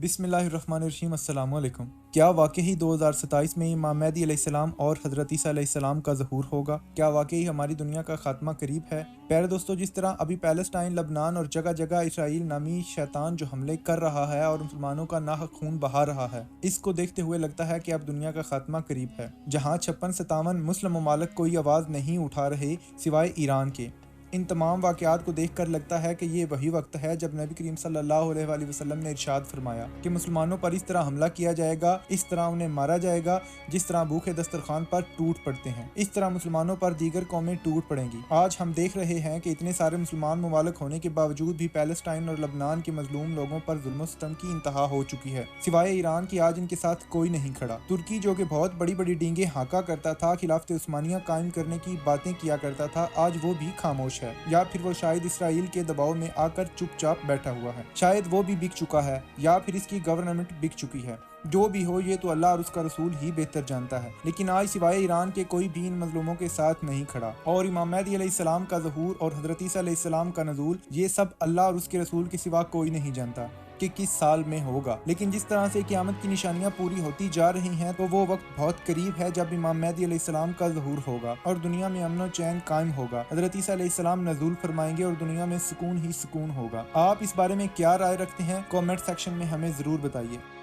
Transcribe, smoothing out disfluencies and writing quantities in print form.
بسم اللہ الرحمن الرحیم۔ السلام علیکم۔ کیا واقعی 2027 میں امام مہدی علیہ السلام اور حضرت عیسیٰ علیہ السلام کا ظہور ہوگا؟ کیا واقعی ہماری دنیا کا خاتمہ قریب ہے؟ پیارے دوستو، جس طرح ابھی پیلسٹائن، لبنان اور جگہ جگہ اسرائیل نامی شیطان جو حملے کر رہا ہے اور مسلمانوں کا ناحق خون بہا رہا ہے، اس کو دیکھتے ہوئے لگتا ہے کہ اب دنیا کا خاتمہ قریب ہے، جہاں 56-57 مسلم ممالک کوئی آواز نہیں اٹھا رہے سوائے ایران کے۔ ان تمام واقعات کو دیکھ کر لگتا ہے کہ یہ وہی وقت ہے جب نبی کریم صلی اللہ علیہ وآلہ وسلم نے ارشاد فرمایا کہ مسلمانوں پر اس طرح حملہ کیا جائے گا، اس طرح انہیں مارا جائے گا جس طرح بھوکے دسترخوان پر ٹوٹ پڑتے ہیں، اس طرح مسلمانوں پر دیگر قومیں ٹوٹ پڑیں گی۔ آج ہم دیکھ رہے ہیں کہ اتنے سارے مسلمان ممالک ہونے کے باوجود بھی پیلسٹائن اور لبنان کے مظلوم لوگوں پر ظلم و ستم کی انتہا ہو چکی ہے۔ سوائے ایران کی آج ان کے ساتھ کوئی نہیں کھڑا۔ ترکی جو کہ بہت بڑی بڑی ڈینگیں ہانکا کرتا تھا، خلافت عثمانیہ قائم کرنے کی باتیں کیا کرتا تھا، آج وہ بھی خاموش ہے، یا پھر وہ شاید اسرائیل کے دباؤ میں آ کر چپ چاپ بیٹھا ہوا ہے۔ شاید وہ بھی بک چکا ہے، یا پھر اس کی گورنمنٹ بک چکی ہے۔ جو بھی ہو، یہ تو اللہ اور اس کا رسول ہی بہتر جانتا ہے، لیکن آج سوائے ایران کے کوئی بھی ان مظلوموں کے ساتھ نہیں کھڑا۔ اور امام مہدی علیہ السلام کا ظہور اور حضرت عیسیٰ علیہ السلام کا نزول، یہ سب اللہ اور اس کے رسول کے سوا کوئی نہیں جانتا کہ کس سال میں ہوگا۔ لیکن جس طرح سے قیامت کی نشانیاں پوری ہوتی جا رہی ہیں، تو وہ وقت بہت قریب ہے جب امام مہدی علیہ السلام کا ظہور ہوگا اور دنیا میں امن و چین قائم ہوگا۔ حضرت عیسیٰ علیہ السلام نزول فرمائیں گے اور دنیا میں سکون ہی سکون ہوگا۔ آپ اس بارے میں کیا رائے رکھتے ہیں؟ کامنٹ سیکشن میں ہمیں ضرور بتائیے۔